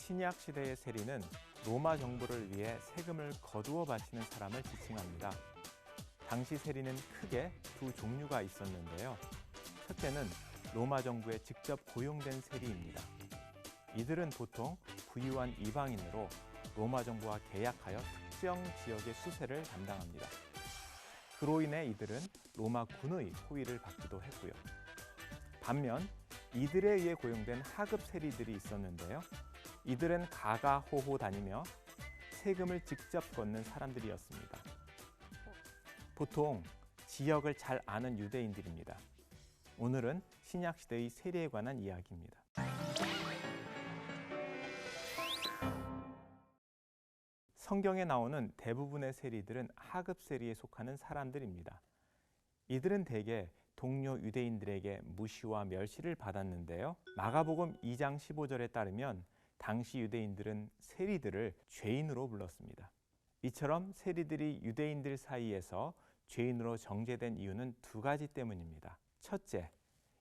신약 시대의 세리는 로마 정부를 위해 세금을 거두어 바치는 사람을 지칭합니다. 당시 세리는 크게 두 종류가 있었는데요. 첫째는 로마 정부에 직접 고용된 세리입니다. 이들은 보통 부유한 이방인으로 로마 정부와 계약하여 특정 지역의 수세를 담당합니다. 그로 인해 이들은 로마 군의 호의를 받기도 했고요. 반면 이들에 의해 고용된 하급 세리들이 있었는데요. 이들은 가가호호 다니며 세금을 직접 걷는 사람들이었습니다. 보통 지역을 잘 아는 유대인들입니다. 오늘은 신약시대의 세리에 관한 이야기입니다. 성경에 나오는 대부분의 세리들은 하급 세리에 속하는 사람들입니다. 이들은 대개 동료 유대인들에게 무시와 멸시를 받았는데요. 마가복음 2장 15절에 따르면 당시 유대인들은 세리들을 죄인으로 불렀습니다. 이처럼 세리들이 유대인들 사이에서 죄인으로 정죄된 이유는 두 가지 때문입니다. 첫째,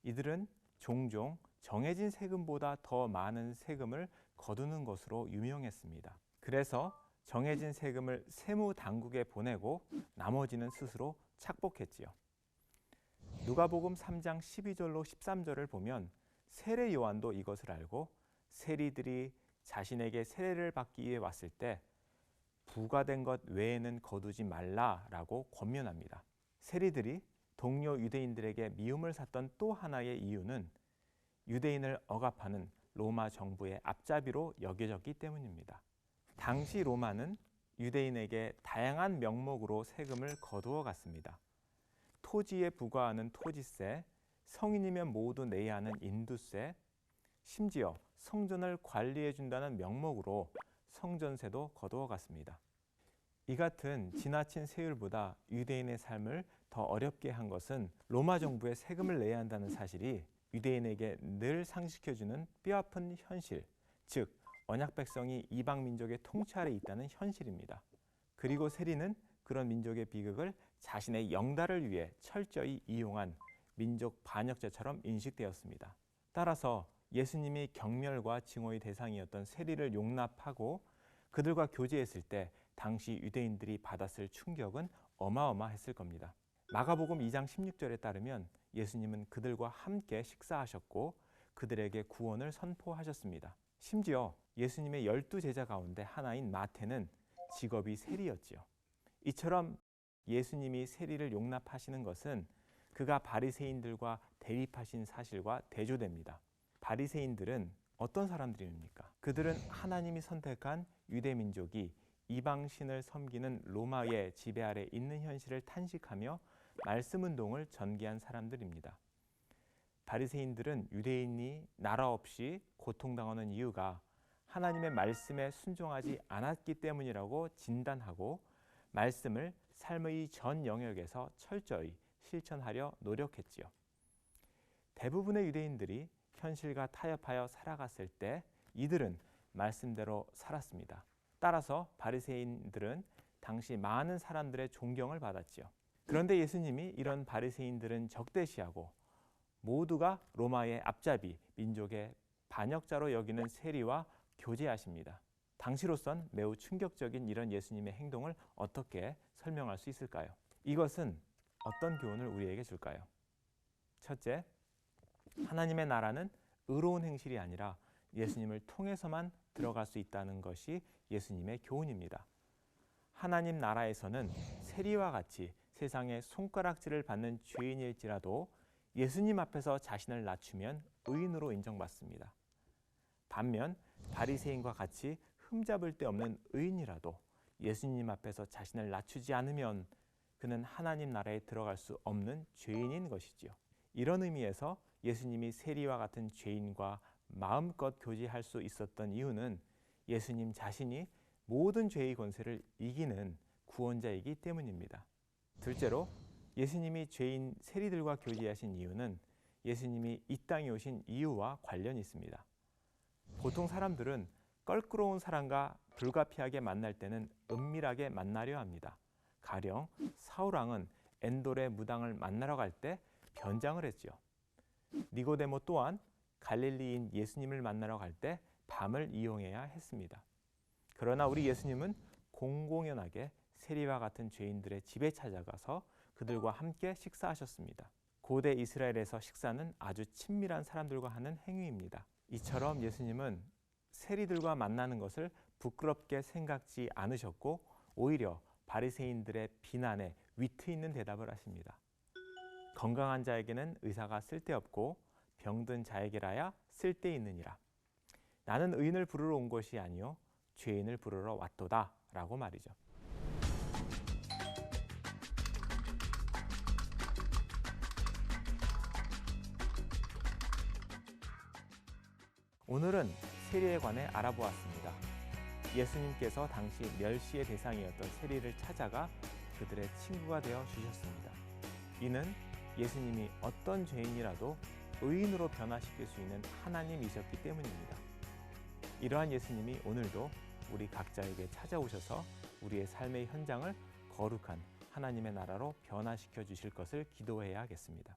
이들은 종종 정해진 세금보다 더 많은 세금을 거두는 것으로 유명했습니다. 그래서 정해진 세금을 세무당국에 보내고 나머지는 스스로 착복했지요. 누가복음 3장 12절로 13절을 보면 세례 요한도 이것을 알고 세리들이 자신에게 세례를 받기 위해 왔을 때 부과된 것 외에는 거두지 말라라고 권면합니다. 세리들이 동료 유대인들에게 미움을 샀던 또 하나의 이유는 유대인을 억압하는 로마 정부의 앞잡이로 여겨졌기 때문입니다. 당시 로마는 유대인에게 다양한 명목으로 세금을 거두어 갔습니다. 토지에 부과하는 토지세, 성인이면 모두 내야 하는 인두세, 심지어 성전을 관리해 준다는 명목으로 성전세도 거두어 갔습니다. 이 같은 지나친 세율보다 유대인의 삶을 더 어렵게 한 것은 로마 정부에 세금을 내야 한다는 사실이 유대인에게 늘 상기시켜주는 뼈아픈 현실, 즉 언약 백성이 이방 민족의 통치 아래 있다는 현실입니다. 그리고 세리는 그런 민족의 비극을 자신의 영달을 위해 철저히 이용한 민족 반역자처럼 인식되었습니다. 따라서 예수님이 경멸과 증오의 대상이었던 세리를 용납하고 그들과 교제했을 때 당시 유대인들이 받았을 충격은 어마어마했을 겁니다. 마가복음 2장 16절에 따르면 예수님은 그들과 함께 식사하셨고 그들에게 구원을 선포하셨습니다. 심지어 예수님의 12제자 가운데 하나인 마태는 직업이 세리였지요. 이처럼 예수님이 세리를 용납하시는 것은 그가 바리새인들과 대립하신 사실과 대조됩니다. 바리새인들은 어떤 사람들입니까? 그들은 하나님이 선택한 유대 민족이 이방신을 섬기는 로마의 지배 아래 있는 현실을 탄식하며 말씀 운동을 전개한 사람들입니다. 바리새인들은 유대인이 나라 없이 고통당하는 이유가 하나님의 말씀에 순종하지 않았기 때문이라고 진단하고 말씀을 삶의 전 영역에서 철저히 실천하려 노력했지요. 대부분의 유대인들이 현실과 타협하여 살아갔을 때 이들은 말씀대로 살았습니다. 따라서 바리새인들은 당시 많은 사람들의 존경을 받았지요. 그런데 예수님이 이런 바리새인들은 적대시하고 모두가 로마의 앞잡이, 민족의 반역자로 여기는 세리와 교제하십니다. 당시로선 매우 충격적인 이런 예수님의 행동을 어떻게 설명할 수 있을까요? 이것은 어떤 교훈을 우리에게 줄까요? 첫째, 하나님의 나라는 의로운 행실이 아니라 예수님을 통해서만 들어갈 수 있다는 것이 예수님의 교훈입니다. 하나님 나라에서는 세리와 같이 세상의 손가락질을 받는 죄인일지라도 예수님 앞에서 자신을 낮추면 의인으로 인정받습니다. 반면 바리새인과 같이 흠잡을 데 없는 의인이라도 예수님 앞에서 자신을 낮추지 않으면 그는 하나님 나라에 들어갈 수 없는 죄인인 것이지요. 이런 의미에서 예수님이 세리와 같은 죄인과 마음껏 교제할 수 있었던 이유는 예수님 자신이 모든 죄의 권세를 이기는 구원자이기 때문입니다. 둘째로 예수님이 죄인 세리들과 교제하신 이유는 예수님이 이 땅에 오신 이유와 관련이 있습니다. 보통 사람들은 껄끄러운 사람과 불가피하게 만날 때는 은밀하게 만나려 합니다. 가령 사울왕은 엔돌의 무당을 만나러 갈 때 변장을 했지요. 니고데모 또한 갈릴리인 예수님을 만나러 갈 때 밤을 이용해야 했습니다. 그러나 우리 예수님은 공공연하게 세리와 같은 죄인들의 집에 찾아가서 그들과 함께 식사하셨습니다. 고대 이스라엘에서 식사는 아주 친밀한 사람들과 하는 행위입니다. 이처럼 예수님은 세리들과 만나는 것을 부끄럽게 생각지 않으셨고 오히려 바리새인들의 비난에 위트 있는 대답을 하십니다. 건강한 자에게는 의사가 쓸데없고 병든 자에게라야 쓸데있느니라. 나는 의인을 부르러 온 것이 아니요 죄인을 부르러 왔도다 라고 말이죠. 오늘은 세리에 관해 알아보았습니다. 예수님께서 당시 멸시의 대상이었던 세리를 찾아가 그들의 친구가 되어 주셨습니다. 이는 예수님이 어떤 죄인이라도 의인으로 변화시킬 수 있는 하나님이셨기 때문입니다. 이러한 예수님이 오늘도 우리 각자에게 찾아오셔서 우리의 삶의 현장을 거룩한 하나님의 나라로 변화시켜 주실 것을 기도해야겠습니다.